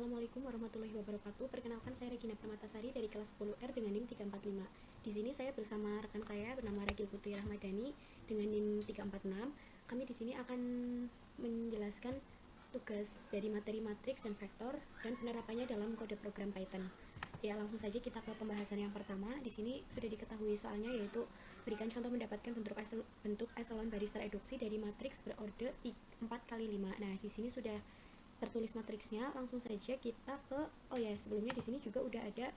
Assalamualaikum warahmatullahi wabarakatuh. Perkenalkan, saya Regina Permatasari dari kelas 10R dengan NIM 345. Di sini saya bersama rekan saya bernama Regil Putri Rahmadani dengan NIM 346. Kami di sini akan menjelaskan tugas dari materi matriks dan vektor dan penerapannya dalam kode program Python. Ya, langsung saja kita ke pembahasan yang pertama. Di sini sudah diketahui soalnya, yaitu berikan contoh mendapatkan bentuk eselon baris tereduksi dari matriks berorde 4x5. Nah, di sini sudah tertulis matriksnya. Langsung saja kita ke sebelumnya di sini juga udah ada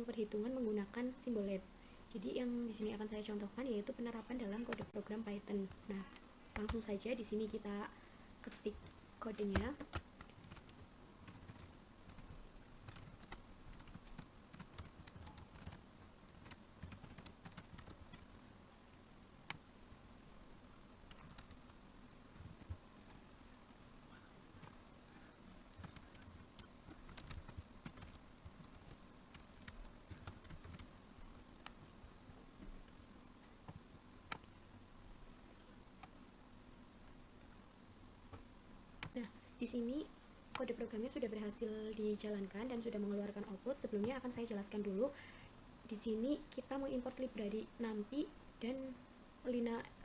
perhitungan menggunakan simbol lab. Jadi yang di sini akan saya contohkan yaitu penerapan dalam kode program Python. Nah, langsung saja di sini kita ketik kodenya. Nah, di sini kode programnya sudah berhasil dijalankan dan sudah mengeluarkan output. Sebelumnya akan saya jelaskan dulu. Di sini kita mengimport library NumPy dan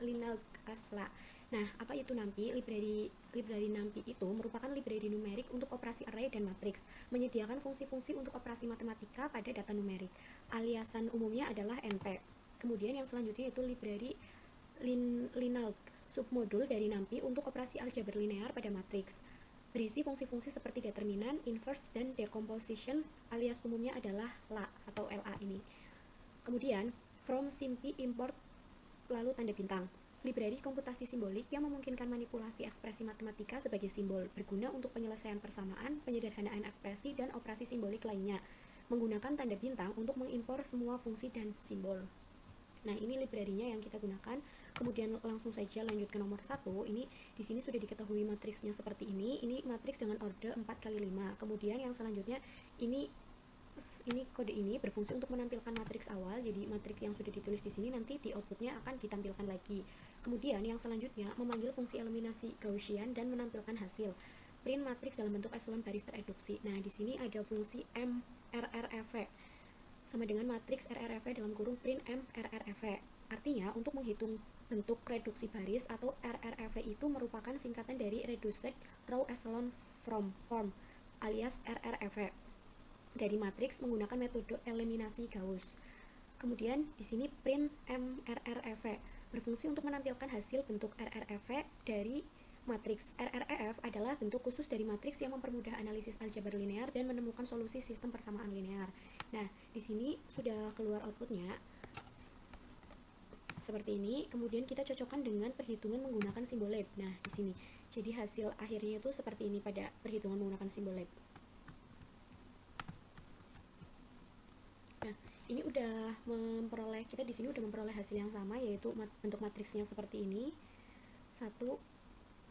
linalg-asla. Nah, apa itu NumPy? Library NumPy itu merupakan library numerik untuk operasi array dan matriks, menyediakan fungsi-fungsi untuk operasi matematika pada data numerik. Aliasan umumnya adalah NP. Kemudian yang selanjutnya itu library linalg, submodul dari NumPy untuk operasi aljabar linear pada matriks. Berisi fungsi-fungsi seperti determinan, inverse, dan decomposition, alias umumnya adalah LA atau LA ini. Kemudian, from simpy import lalu tanda bintang. Library komputasi simbolik yang memungkinkan manipulasi ekspresi matematika sebagai simbol, berguna untuk penyelesaian persamaan, penyederhanaan ekspresi, dan operasi simbolik lainnya. Menggunakan tanda bintang untuk mengimpor semua fungsi dan simbol. Nah, ini library-nya yang kita gunakan. Kemudian langsung saja lanjut ke nomor 1. Ini di sini sudah diketahui matriksnya seperti ini. Ini matriks dengan orde 4x5. Kemudian yang selanjutnya ini kode ini berfungsi untuk menampilkan matriks awal. Jadi matriks yang sudah ditulis di sini nanti di outputnya akan ditampilkan lagi. Kemudian yang selanjutnya memanggil fungsi eliminasi Gaussian dan menampilkan hasil. Print matriks dalam bentuk eselon baris tereduksi. Nah, di sini ada fungsi mrrf sama dengan matriks RRF dalam kurung print mrrf. Artinya, untuk menghitung bentuk reduksi baris atau RRF itu merupakan singkatan dari Reduced Row Echelon Form alias RRF dari matriks menggunakan metode eliminasi Gauss. Kemudian di sini print mrrf berfungsi untuk menampilkan hasil bentuk RRF dari matriks. RRF adalah bentuk khusus dari matriks yang mempermudah analisis aljabar linear dan menemukan solusi sistem persamaan linear. Nah, di sini sudah keluar outputnya seperti ini. Kemudian kita cocokkan dengan perhitungan menggunakan simbol lab. Nah, di sini. Jadi hasil akhirnya itu seperti ini pada perhitungan menggunakan simbol lab. Nah, ini udah memperoleh, kita di sini udah memperoleh hasil yang sama, yaitu bentuk matriksnya seperti ini.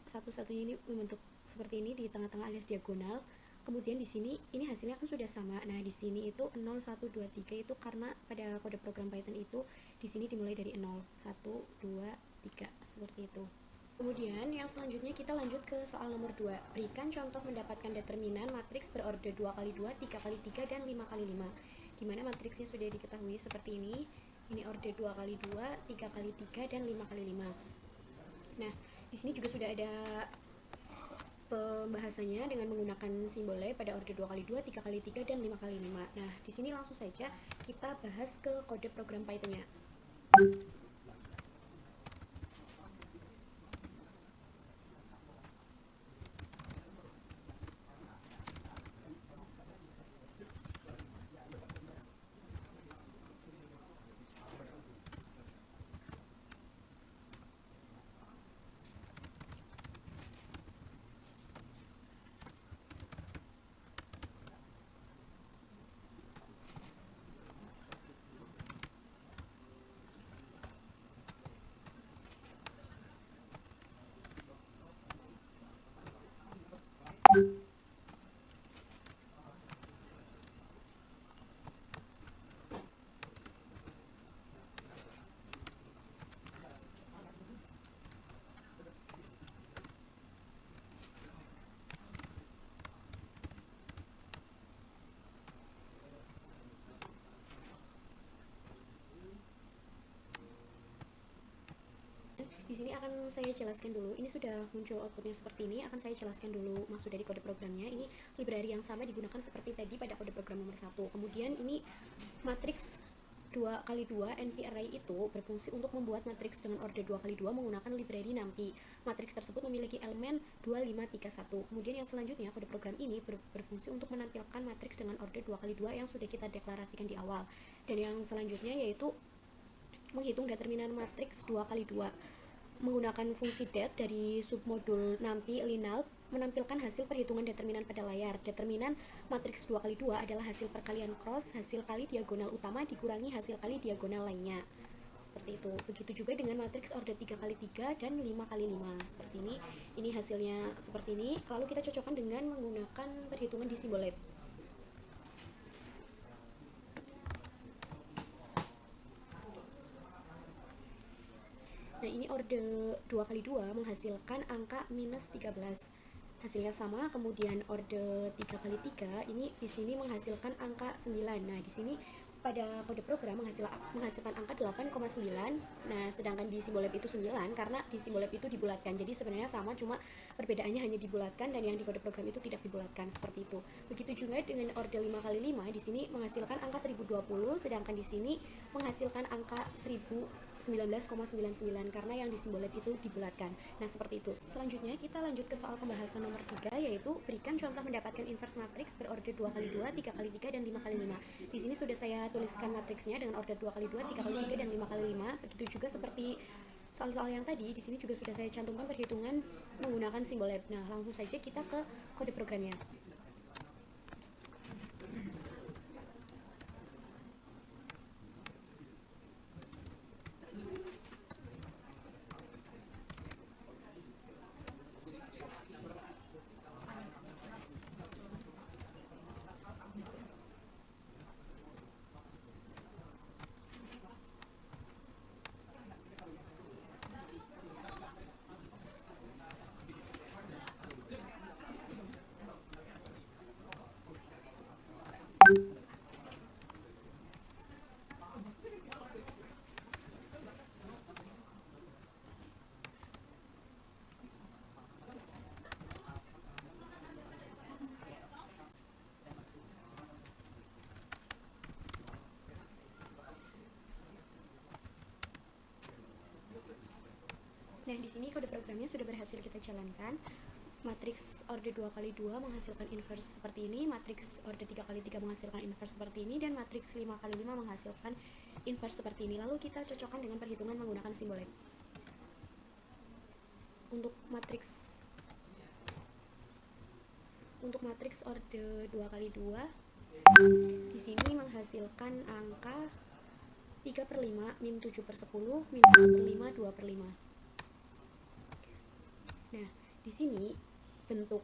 Satu-satunya ini membentuk seperti ini di tengah-tengah alias diagonal. Kemudian di sini ini hasilnya kan sudah sama. Nah, di sini itu 0 1 2 3 itu karena pada kode program Python itu di sini dimulai dari 0 1 2 3 seperti itu. Kemudian yang selanjutnya kita lanjut ke soal nomor 2. Berikan contoh mendapatkan determinan matriks berorde 2x2, 3x3, dan 5x5. Dimana matriksnya sudah diketahui seperti ini. Ini orde 2x2, 3x3, dan 5x5. Nah, di sini juga sudah ada pembahasannya dengan menggunakan simbol lab pada orde 2x2, 3x3, dan 5x5. Nah, di sini langsung saja kita bahas ke kode program Python-nya. akan saya jelaskan dulu. Ini sudah muncul outputnya seperti ini. Akan saya jelaskan dulu maksud dari kode programnya. Ini library yang sama digunakan seperti tadi pada kode program nomor 1. Kemudian ini matriks 2x2 NP array itu berfungsi untuk membuat matriks dengan order 2x2 menggunakan library NumPy. Matriks tersebut memiliki elemen 2, 5, 3, 1. Kemudian yang selanjutnya, kode program ini berfungsi untuk menampilkan matriks dengan order 2x2 yang sudah kita deklarasikan di awal. Dan yang selanjutnya yaitu menghitung determinan matriks 2x2 menggunakan fungsi det dari submodul NumPy linalp menampilkan hasil perhitungan determinan pada layar. Determinan matriks 2x2 adalah hasil perkalian cross hasil kali diagonal utama dikurangi hasil kali diagonal lainnya. Seperti itu. Begitu juga dengan matriks order 3x3 dan 5x5. Seperti ini. Ini hasilnya seperti ini. Lalu kita cocokkan dengan menggunakan perhitungan di simbol lab. Nah, ini order 2x2 menghasilkan angka minus 13. Hasilnya sama. Kemudian order 3x3 ini di sini menghasilkan angka 9. Nah, di sini pada kode program menghasilkan angka 8,9. Nah, sedangkan di simbol lab itu 9 karena di simbol lab itu dibulatkan. Jadi sebenarnya sama, cuma perbedaannya hanya dibulatkan dan yang di kode program itu tidak dibulatkan, seperti itu. Begitu juga dengan order 5x5 di sini menghasilkan angka 1020, sedangkan di sini menghasilkan angka 19,99 karena yang di simbol lab itu dibulatkan. Nah, seperti itu. Selanjutnya kita lanjut ke soal pembahasan nomor 3, yaitu berikan contoh mendapatkan inverse matriks berorder 2x2, 3x3 dan 5x5. Di sini sudah saya tuliskan matriksnya dengan order 2x2, 3x3 dan 5x5. Begitu juga seperti soal-soal yang tadi, di sini juga sudah saya cantumkan perhitungan menggunakan simbol lab. Nah, langsung saja kita ke kode programnya. Nah, di sini kode programnya sudah berhasil kita jalankan. Matriks order 2x2 menghasilkan inverse seperti ini, matriks order 3x3 menghasilkan inverse seperti ini, dan matriks 5x5 menghasilkan inverse seperti ini. Lalu kita cocokkan dengan perhitungan menggunakan simbol lab. Untuk matriks order 2x2 di sini menghasilkan angka 3/5, min 7/10, min 1/5, 2/5. Nah, di sini bentuk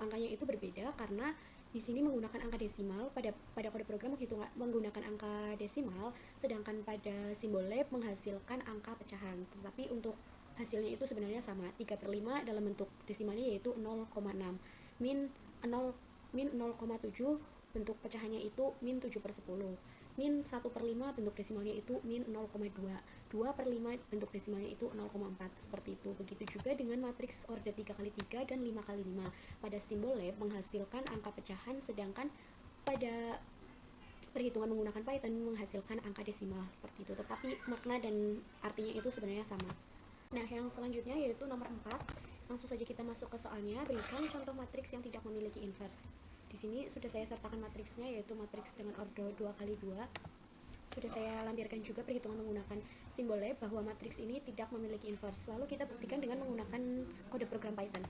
angkanya itu berbeda karena di sini menggunakan angka desimal. Pada kode program menggunakan angka desimal, sedangkan pada simbol lab menghasilkan angka pecahan. Tetapi untuk hasilnya itu sebenarnya sama, 3/5 dalam bentuk desimalnya yaitu 0,6. Min 0,7 bentuk pecahannya itu min 7/10. Min 1/5 bentuk desimalnya itu min 0,2. 2/5 bentuk desimalnya itu 0,4. Seperti itu. Begitu juga dengan matriks order 3x3 dan 5x5. Pada simbol lab menghasilkan angka pecahan, sedangkan pada perhitungan menggunakan Python menghasilkan angka desimal. Seperti itu. Tetapi makna dan artinya itu sebenarnya sama. Nah, yang selanjutnya yaitu nomor 4. Langsung saja kita masuk ke soalnya. Berikan contoh matriks yang tidak memiliki inverse. Di sini sudah saya sertakan matriksnya, yaitu matriks dengan order 2x2. Sudah saya lampirkan juga perhitungan menggunakan simbol lab bahwa matriks ini tidak memiliki inverse. Lalu kita buktikan dengan menggunakan kode program Python.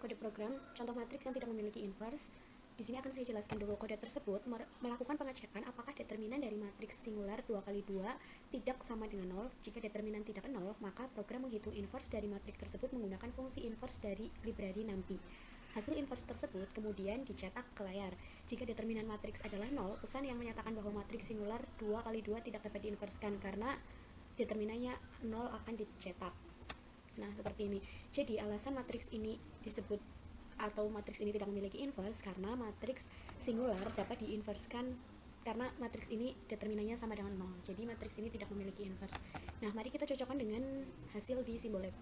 Kode program contoh matriks yang tidak memiliki inverse. Di Di sini akan saya jelaskan dulu. Kode tersebut melakukan pengecekan apakah determinan dari matriks singular 2 kali 2 tidak sama dengan 0. Jika determinan tidak 0, maka program menghitung inverse dari matriks tersebut menggunakan fungsi inverse dari library NumPy. Hasil inverse tersebut kemudian dicetak ke layar. Jika determinan matriks adalah 0, pesan yang menyatakan bahwa matriks singular 2 kali 2 tidak dapat diinverskan karena determinannya 0 akan dicetak. Nah, seperti ini. Jadi, alasan matriks ini disebut atau matriks ini tidak memiliki inverse karena matriks singular dapat diinverskan karena matriks ini determinannya sama dengan 0. Jadi, matriks ini tidak memiliki inverse. Nah, mari kita cocokkan dengan hasil di simbol lab.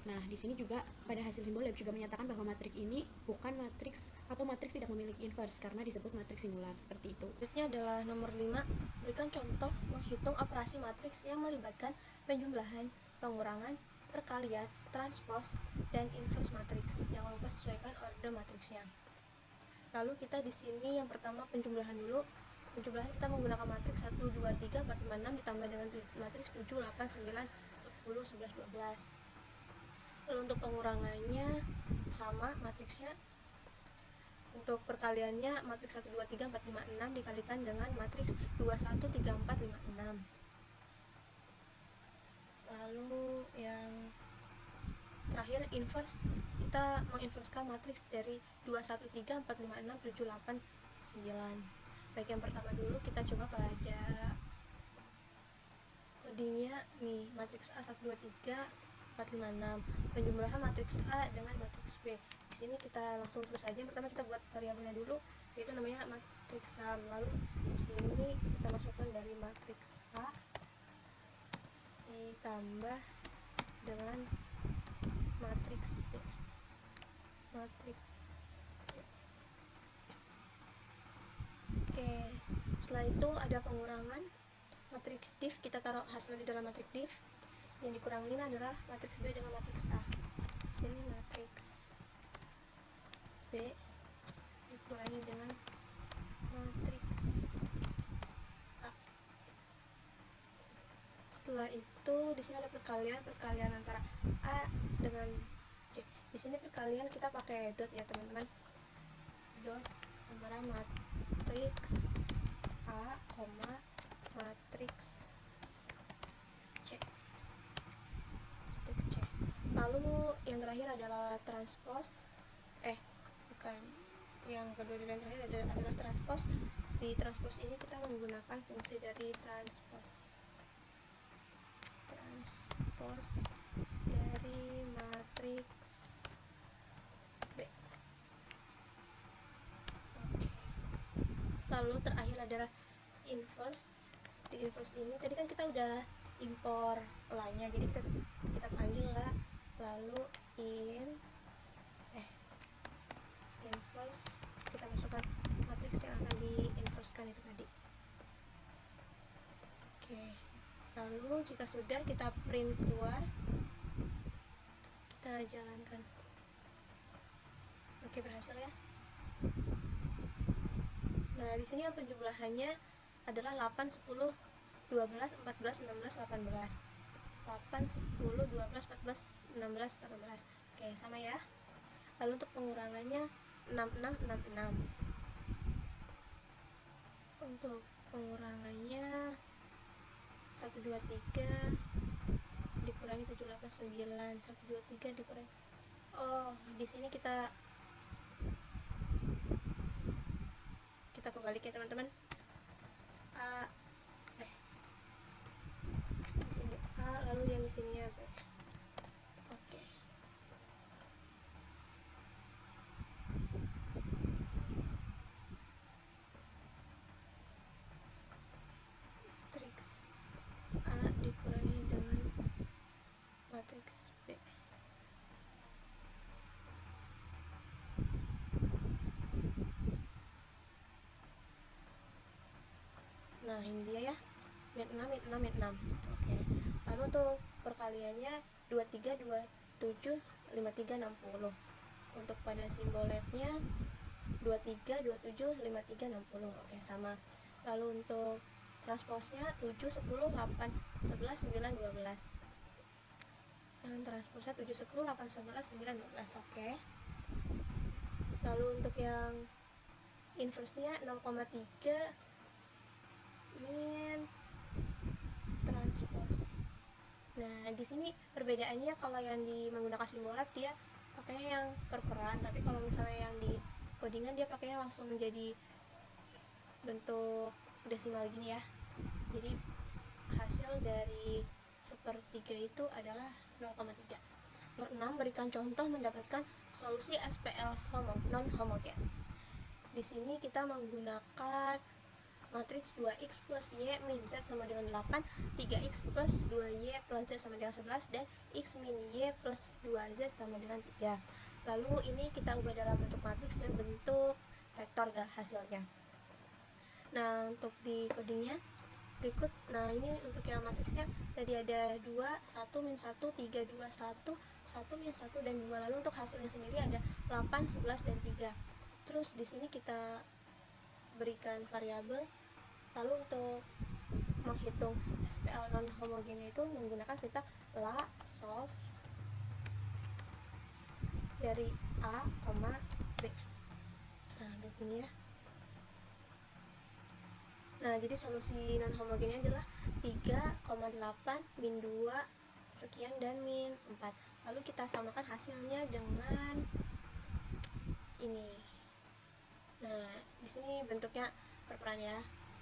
Nah, di sini juga pada hasil simbol lab juga menyatakan bahwa matriks ini bukan matriks atau matriks tidak memiliki inverse karena disebut matriks singular, seperti itu. Berikutnya adalah nomor 5, berikan contoh menghitung operasi matriks yang melibatkan penjumlahan, pengurangan, perkalian, transpose, dan inverse matriks. Jangan lupa sesuaikan order matriksnya. Lalu kita di sini yang pertama penjumlahan dulu. Penjumlahan kita menggunakan matriks 1, 2, 3, 4, 5, 6 ditambah dengan matriks 7, 8, 9, 10, 11, 12. Lalu untuk pengurangannya sama matriksnya. Untuk perkaliannya matriks 1, 2, 3, 4, 5, 6 dikalikan dengan matriks 2, 1, 3, 4, 5, 6. Lalu yang terakhir inverse, kita menginverskan matriks dari 2, 1, 3, 4, 5, 6, 7, 8, 9. Baik, yang pertama dulu kita coba pada kodenya nih, matriks A 1, 2, 3, 4, 5, 6. Penjumlahan matriks A dengan matriks B. Di sini kita langsung terus saja. Pertama kita buat variabelnya dulu, yaitu namanya matriks sum. Lalu di sini kita masukkan dari matriks A ditambah dengan matriks B. Oke, setelah itu ada pengurangan matriks div, kita taruh hasilnya di dalam matriks div. Yang dikurangin adalah matriks B dengan matriks A. Sini matriks B dikurangi dengan matriks A. Setelah itu di sini ada perkalian antara A dengan C. Di sini perkalian kita pakai dot ya teman-teman. Dot antara matriks A, matriks C. Lalu yang terakhir adalah transpose. Yang kedua dan terakhir adalah transpose. Di transpose ini kita menggunakan fungsi dari transpose dari matriks B. Oke. Lalu terakhir adalah inverse. Di inverse ini tadi kan kita udah impor lainnya, jadi kita panggil lah, lalu inverse, kita masukkan matriks yang akan diinverskan itu tadi. Oke, lalu jika sudah kita print keluar, kita jalankan. Oke, berhasil ya. Nah, di sini yang penjumlahannya adalah 8, 10, 12, 14, 16, 18. 8, 10, 12, 14, 16, 18. Oke, sama ya. Lalu untuk pengurangannya 66, 66. Untuk pengurangannya 1, 2, 3 dikurangi 7, 8, 9. 1, 2, 3 dikurangi. Oh, di sini kita kebalik ya teman-teman. Di sini A, lalu yang di sini B. Oke. Matriks A dikurangi dengan matriks B. Nah, ini dia ya. Mit 6. Oke. Lalu untuk perkaliannya 23, 27, 53, 60. Untuk pada simbol labnya 23, 27, 53, 60. Oke, sama. Lalu untuk transposnya 7, 10, 8, 11, 9, 12. Dan transposnya 7, 10, 8, 11, 9, 12. Oke. Lalu untuk yang inverse-nya 0,3 min transpose. Nah, di sini perbedaannya kalau yang menggunakan simulab dia pakainya yang per peran, tapi kalau misalnya yang di codingan dia pakainya langsung menjadi bentuk desimal gini ya. Jadi hasil dari sepertiga itu adalah 0,3. Nomor 6, berikan contoh mendapatkan solusi SPL non homogen. Di sini kita menggunakan matriks 2x plus y min z sama dengan 8, 3x plus 2y plus z sama dengan 11, dan x min y plus 2z sama dengan 3. Lalu ini kita ubah dalam bentuk matriks dan bentuk vektor hasilnya. Nah, untuk di codingnya berikut. Nah, ini untuk yang matriksnya tadi ada 2, 1, min 1, 3, 2, 1, 1, min 1, dan 2. Lalu untuk hasilnya sendiri ada 8, 11, dan 3. Terus di sini kita berikan variabel. Lalu untuk menghitung SPL non homogennya itu menggunakan sintak la solve dari A, B. Nah, begini ya. Nah, jadi solusi non homogennya adalah 3,8 min 2 sekian dan min 4. Lalu kita samakan hasilnya dengan ini. Nah, di sini bentuknya perperan ya.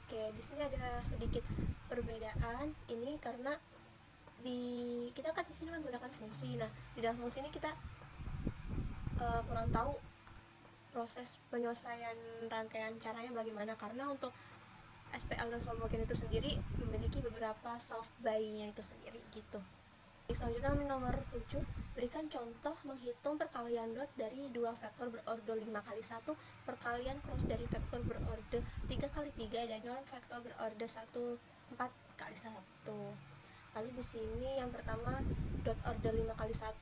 Oke, di sini ada sedikit perbedaan ini karena kita kan di sini menggunakan fungsi. Nah, di dalam fungsi ini kita kurang tahu proses penyelesaian rangkaian caranya bagaimana, karena untuk SPL non homogen itu sendiri memiliki beberapa solve by-nya itu sendiri gitu. Selanjutnya nomor 7, berikan contoh menghitung perkalian dot dari dua vektor berorder 5 kali 1, perkalian cross dari vektor berorder 3 kali 3, dan non vektor berorder 1 4 kali 1. Lalu di sini yang pertama dot order 5 kali 1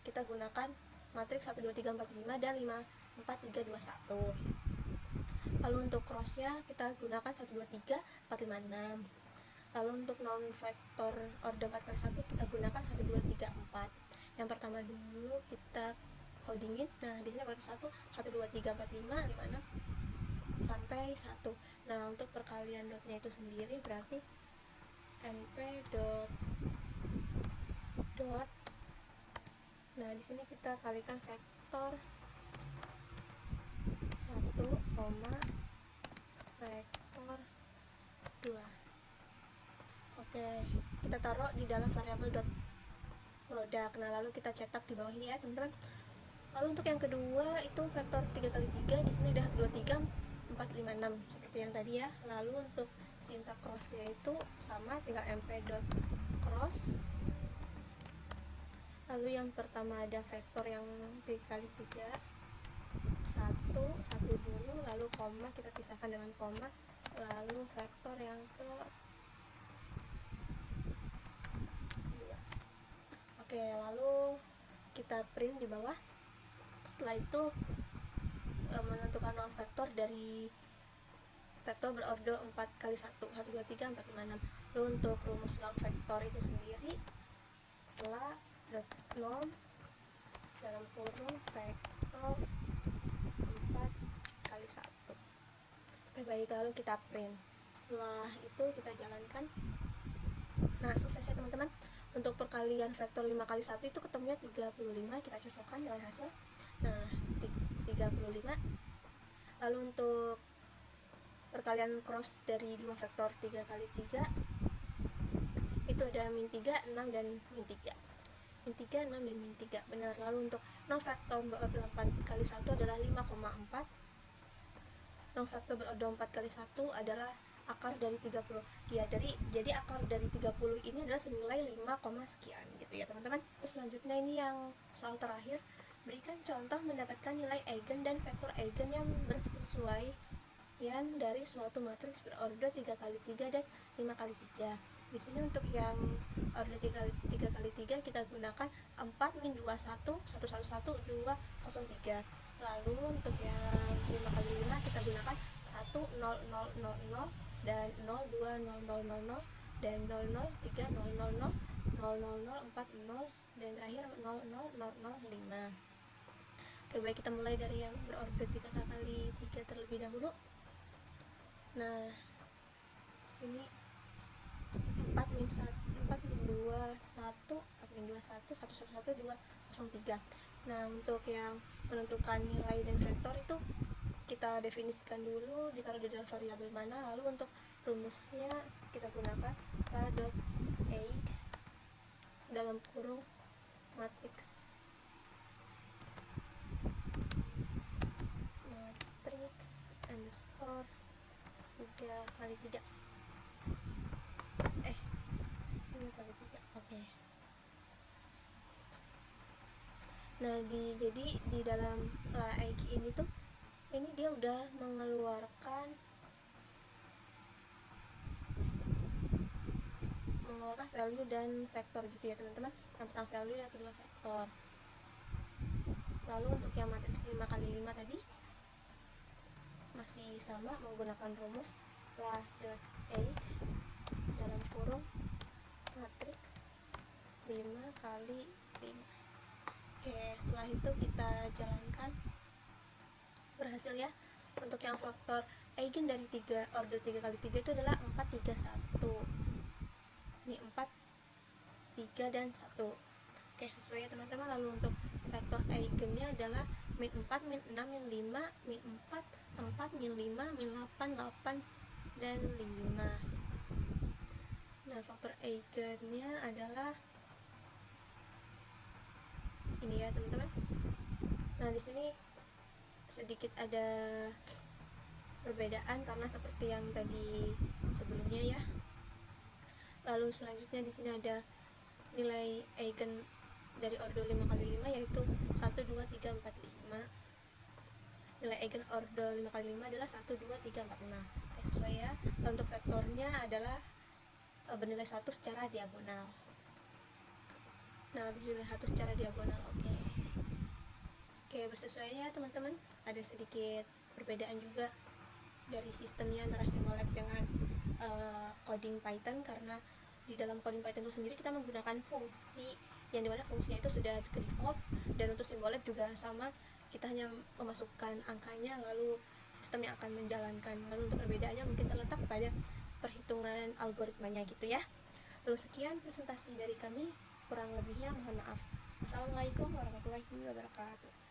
kita gunakan matriks 1 2 3 4 5 dan 5 4 3 2 1. Lalu untuk crossnya kita gunakan 1 2 3 4 5 6. Lalu untuk non vektor order 4 kali 1 kita gunakan 1 2 3 4. Yang pertama dulu kita codingin. Nah, di sini vektor 1 1 2 3 4 5 5 6 sampai 1. Nah, untuk perkalian dotnya itu sendiri berarti np dot. Nah, di sini kita kalikan vektor 1, vektor 2. Oke, kita taruh di dalam variabel dot product. Nah, lalu kita cetak di bawah ini ya, teman-teman. Lalu untuk yang kedua itu vektor 3 kali 3, di sini ada 2 3 4 5 6 seperti yang tadi ya. Lalu untuk sintak crossnya itu sama, tinggal mp dot cross. Lalu yang pertama ada vektor yang 3 kali 3, 1 dulu, lalu koma kita pisahkan dengan koma, lalu vektor yang ke 2. Oke, lalu kita print di bawah. Setelah itu menentukan non vektor dari vektor berorder 4 kali 1, 1 2 3 4 5 6. Lalu untuk rumus non vektor itu sendiri la dot norm dalam kurung vektor 4 kali 1. Oke, baik, lalu kita print. Setelah itu kita jalankan. Nah, sukses ya teman-teman. Untuk perkalian vektor 5 kali 1 itu ketemunya 35, kita cocokkan dengan hasil. Nah, 35. Lalu untuk perkalian cross dari dua vektor 3 kali 3 itu ada min 3, 6, dan min 3. Min 3, 6, dan min 3. Benar. Lalu untuk non vektor berorder 4 kali 1 adalah 5,4. Non vektor berorder 4 kali 1 adalah akar dari 30. Ya, jadi akar dari 30 ini adalah senilai 5, sekian gitu ya, teman-teman. Selanjutnya ini yang soal terakhir. Berikan contoh mendapatkan nilai eigen dan vektor eigen yang bersesuaian dari suatu matriks berorder 3 kali 3 dan 5 kali 3. Di sini untuk yang order 3 kali 3 kita gunakan 4 min 2 1 1 1 1 2 0 3. Lalu untuk yang 5 kali 5 kita gunakan 1 0 0 0 0 dan 0 2 0 0 0 0 dan 0 0 3 0 0 0 0 0 0 4 0 dan terakhir 0 0 0 0 5. Oke, baik, kita mulai dari yang berorder 3 kali 3 terlebih dahulu. Nah, sini 4 min 1, 4 min 2 1, 4 min 2 1 1 1 1 2 0 3. Nah, untuk yang menentukan nilai dan vektor itu kita definisikan dulu ditaruh di dalam variabel mana, lalu untuk rumusnya kita gunakan dot age dalam kurung matriks underscore 3 kali 3 3 kali 3. Oke. Nah, jadi di dalam ig ini tuh, ini dia udah mengeluarkan value dan vektor gitu ya teman-teman, tentang value dan kedua vektor. Lalu untuk yang matriks 5 kali 5 tadi masih sama menggunakan rumus lah dot age dalam kurung matriks 5 kali 5. Oke, setelah itu kita jalankan. Berhasil ya. Untuk yang faktor eigen dari 3 order 3 kali 3 itu adalah 4 3 1. Ini 4 3 dan 1. Oke, sesuai ya teman-teman. Lalu untuk vektor eigennya adalah min 4 min 6 min 5 min 4 4 min 5 min 8 8 dan 5. Nah, faktor eigennya adalah ini ya teman-teman. Nah, di sini sedikit ada perbedaan karena seperti yang tadi sebelumnya ya. Lalu selanjutnya di sini ada nilai eigen dari order 5 kali 5 yaitu 1 2 3 4 5. Nilai eigen order 5 kali 5 adalah 1 2 3 4 5. Oke, sesuai ya. Untuk vektornya adalah bernilai 1 secara diagonal. Nah, bernilai 1 secara diagonal. Oke, bersesuaian ya teman-teman. Ada sedikit perbedaan juga dari sistemnya antara Simolab dengan coding Python, karena di dalam coding Python itu sendiri kita menggunakan fungsi yang dimana fungsinya itu sudah ke default, dan untuk Simolab juga sama, kita hanya memasukkan angkanya lalu sistem yang akan menjalankan. Lalu untuk perbedaannya mungkin terletak pada perhitungan algoritmanya gitu ya. Lalu sekian presentasi dari kami, kurang lebihnya mohon maaf. Assalamualaikum warahmatullahi wabarakatuh.